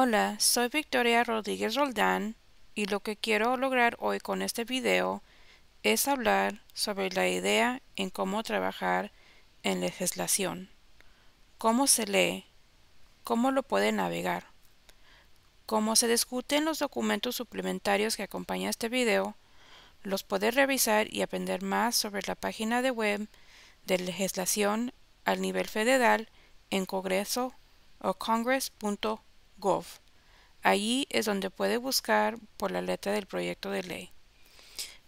Hola, soy Victoria Rodríguez Roldán y lo que quiero lograr hoy con este video es hablar sobre la idea en cómo trabajar en legislación, cómo se lee, cómo lo puede navegar. Como se discute en los documentos suplementarios que acompañan este video, los puede revisar y aprender más sobre la página de web de legislación al nivel federal en Congreso o congress.gov. Allí es donde puede buscar por la letra del proyecto de ley.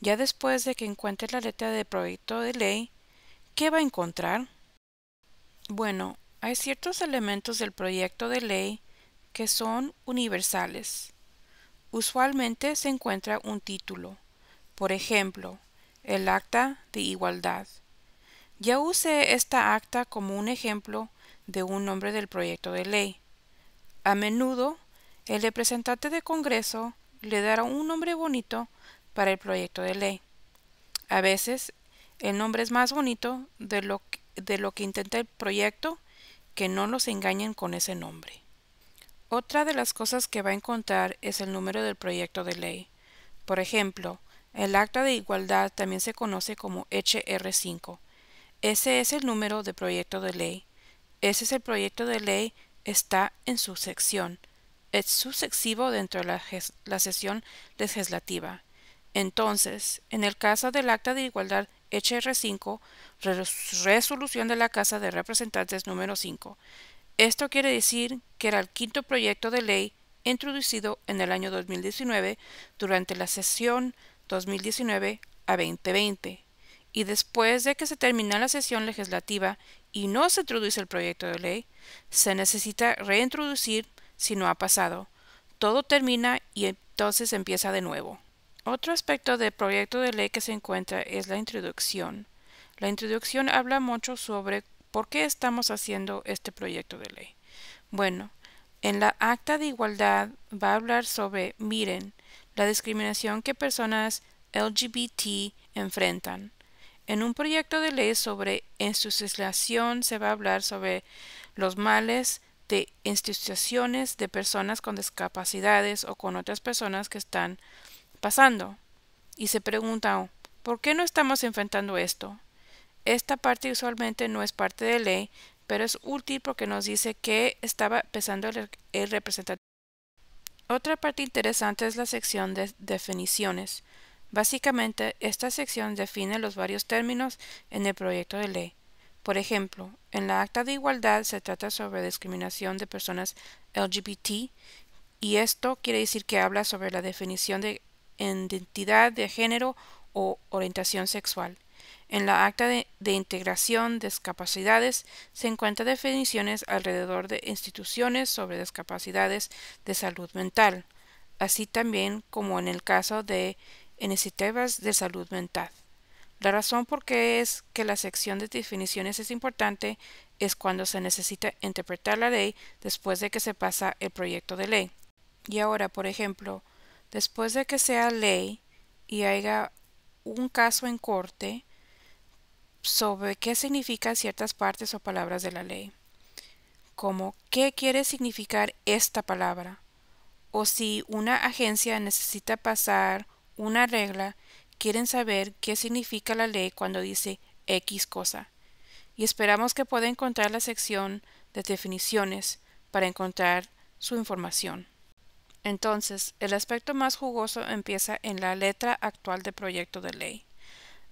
Ya después de que encuentre la letra del proyecto de ley, ¿qué va a encontrar? Bueno, hay ciertos elementos del proyecto de ley que son universales. Usualmente se encuentra un título, por ejemplo, el Acta de Igualdad. Ya usé esta acta como un ejemplo de un nombre del proyecto de ley. A menudo, el representante de Congreso le dará un nombre bonito para el proyecto de ley. A veces, el nombre es más bonito de lo que intenta el proyecto, que no los engañen con ese nombre. Otra de las cosas que va a encontrar es el número del proyecto de ley. Por ejemplo, el Acta de Igualdad también se conoce como HR5. Ese es el número de proyecto de ley. Ese es el proyecto de ley, está en su sección. Es subsectivo dentro de la sesión legislativa. Entonces, en el caso del Acta de Igualdad HR5, resolución de la Casa de Representantes número 5. Esto quiere decir que era el quinto proyecto de ley introducido en el año 2019 durante la sesión 2019 a 2020. Y después de que se termina la sesión legislativa y no se introduce el proyecto de ley, se necesita reintroducir si no ha pasado. Todo termina y entonces empieza de nuevo. Otro aspecto del proyecto de ley que se encuentra es la introducción. La introducción habla mucho sobre por qué estamos haciendo este proyecto de ley. Bueno, en la Acta de Igualdad va a hablar sobre, miren, la discriminación que personas LGBT enfrentan. En un proyecto de ley sobre institucionalización se va a hablar sobre los males de instituciones de personas con discapacidades o con otras personas que están pasando. Y se pregunta, ¿por qué no estamos enfrentando esto? Esta parte usualmente no es parte de ley, pero es útil porque nos dice qué estaba pensando el representante. Otra parte interesante es la sección de definiciones. Básicamente, esta sección define los varios términos en el proyecto de ley. Por ejemplo, en la Acta de Igualdad se trata sobre discriminación de personas LGBT, y esto quiere decir que habla sobre la definición de identidad de género o orientación sexual. En la Acta de Integración de Discapacidades se encuentran definiciones alrededor de instituciones sobre discapacidades de salud mental, así también como en el caso de iniciativas de salud mental. La razón por qué es que la sección de definiciones es importante es cuando se necesita interpretar la ley después de que se pasa el proyecto de ley. Y ahora, por ejemplo, después de que sea ley y haya un caso en corte sobre qué significan ciertas partes o palabras de la ley, como qué quiere significar esta palabra, o si una agencia necesita pasar una regla, quieren saber qué significa la ley cuando dice X cosa. Y esperamos que pueda encontrar la sección de definiciones para encontrar su información. Entonces, el aspecto más jugoso empieza en la letra actual del proyecto de ley.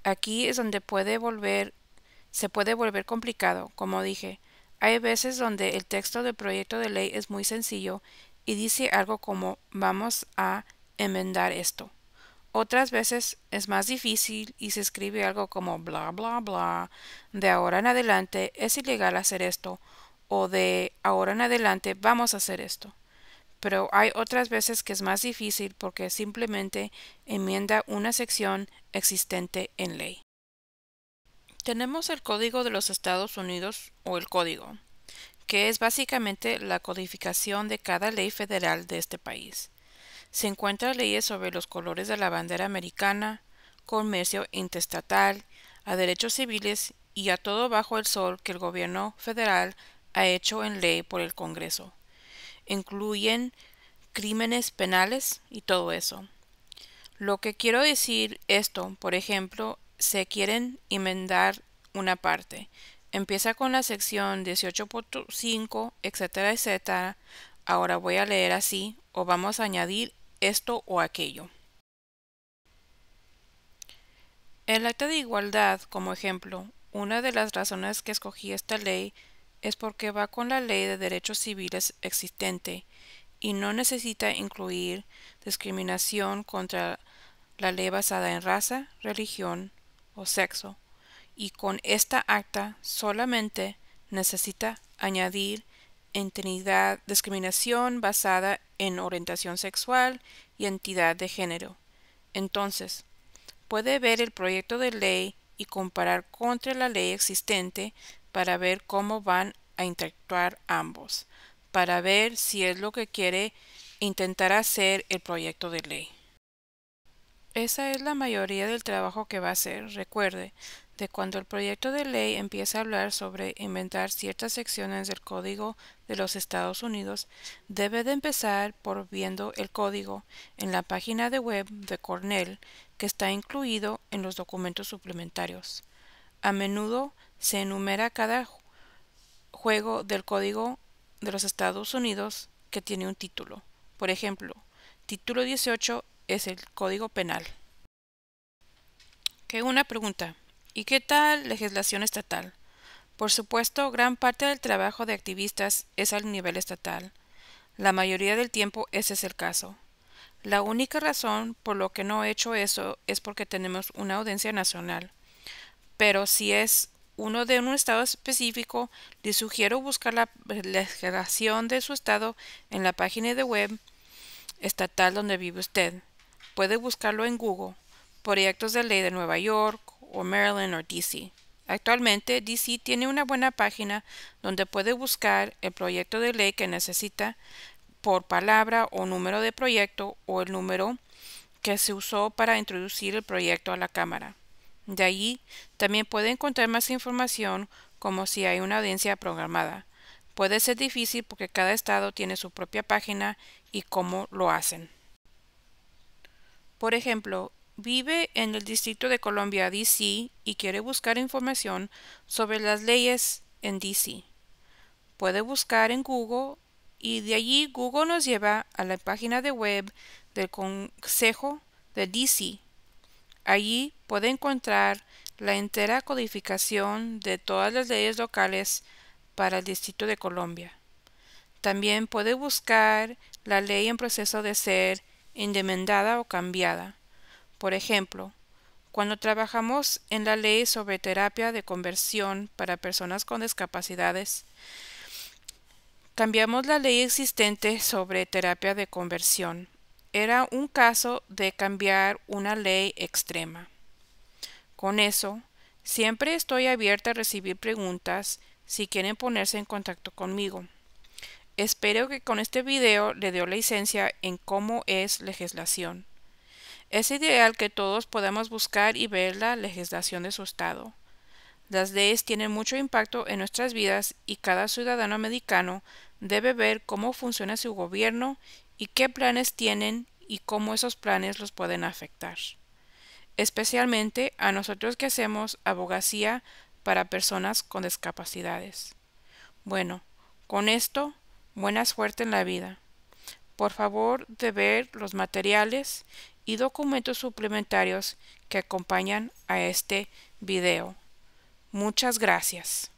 Aquí es donde se puede volver complicado, como dije. Hay veces donde el texto del proyecto de ley es muy sencillo y dice algo como vamos a enmendar esto. Otras veces es más difícil y se escribe algo como bla bla bla, de ahora en adelante es ilegal hacer esto, o de ahora en adelante vamos a hacer esto. Pero hay otras veces que es más difícil porque simplemente enmienda una sección existente en ley. Tenemos el Código de los Estados Unidos o el Código, que es básicamente la codificación de cada ley federal de este país. Se encuentran leyes sobre los colores de la bandera americana, comercio interestatal, a derechos civiles y a todo bajo el sol que el gobierno federal ha hecho en ley por el Congreso. incluyen crímenes penales y todo eso. Lo que quiero decir esto, por ejemplo, se quieren enmendar una parte. Empieza con la sección 18.5, etcétera, etcétera. Ahora voy a leer así, o vamos a añadir esto o aquello. El Acta de Igualdad, como ejemplo, una de las razones que escogí esta ley es porque va con la ley de derechos civiles existente y no necesita incluir discriminación contra la ley basada en raza, religión o sexo, y con esta acta solamente necesita añadir entidad discriminación basada en orientación sexual y entidad de género. Entonces, puede ver el proyecto de ley y comparar contra la ley existente para ver cómo van a interactuar ambos, para ver si es lo que quiere intentar hacer el proyecto de ley. Esa es la mayoría del trabajo que va a hacer. Recuerde, de cuando el proyecto de ley empieza a hablar sobre inventar ciertas secciones del Código de los Estados Unidos, debe de empezar por viendo el código en la página de web de Cornell que está incluido en los documentos suplementarios. A menudo se enumera cada juego del Código de los Estados Unidos que tiene un título. Por ejemplo, título 18 es el Código Penal. Una pregunta. ¿Y qué tal legislación estatal? Por supuesto, gran parte del trabajo de activistas es al nivel estatal. La mayoría del tiempo ese es el caso. La única razón por lo que no he hecho eso es porque tenemos una audiencia nacional. Pero si es uno de un estado específico, le sugiero buscar la legislación de su estado en la página de web estatal donde vive usted. Puede buscarlo en Google, proyectos de ley de Nueva York, o Maryland o DC. Actualmente, DC tiene una buena página donde puede buscar el proyecto de ley que necesita por palabra o número de proyecto o el número que se usó para introducir el proyecto a la Cámara. De allí también puede encontrar más información como si hay una audiencia programada. Puede ser difícil porque cada estado tiene su propia página y cómo lo hacen. Por ejemplo, vive en el Distrito de Columbia, DC, y quiere buscar información sobre las leyes en DC. Puede buscar en Google y de allí Google nos lleva a la página de web del Consejo de DC. Allí puede encontrar la entera codificación de todas las leyes locales para el Distrito de Columbia. También puede buscar la ley en proceso de ser enmendada o cambiada. Por ejemplo, cuando trabajamos en la ley sobre terapia de conversión para personas con discapacidades, cambiamos la ley existente sobre terapia de conversión. Era un caso de cambiar una ley extrema. Con eso, siempre estoy abierta a recibir preguntas si quieren ponerse en contacto conmigo. Espero que con este video le dé licencia en cómo es legislación. Es ideal que todos podamos buscar y ver la legislación de su estado. Las leyes tienen mucho impacto en nuestras vidas y cada ciudadano americano debe ver cómo funciona su gobierno y qué planes tienen y cómo esos planes los pueden afectar. Especialmente a nosotros que hacemos abogacía para personas con discapacidades. Bueno, con esto, buena suerte en la vida. Por favor de ver los materiales y documentos suplementarios que acompañan a este video. Muchas gracias.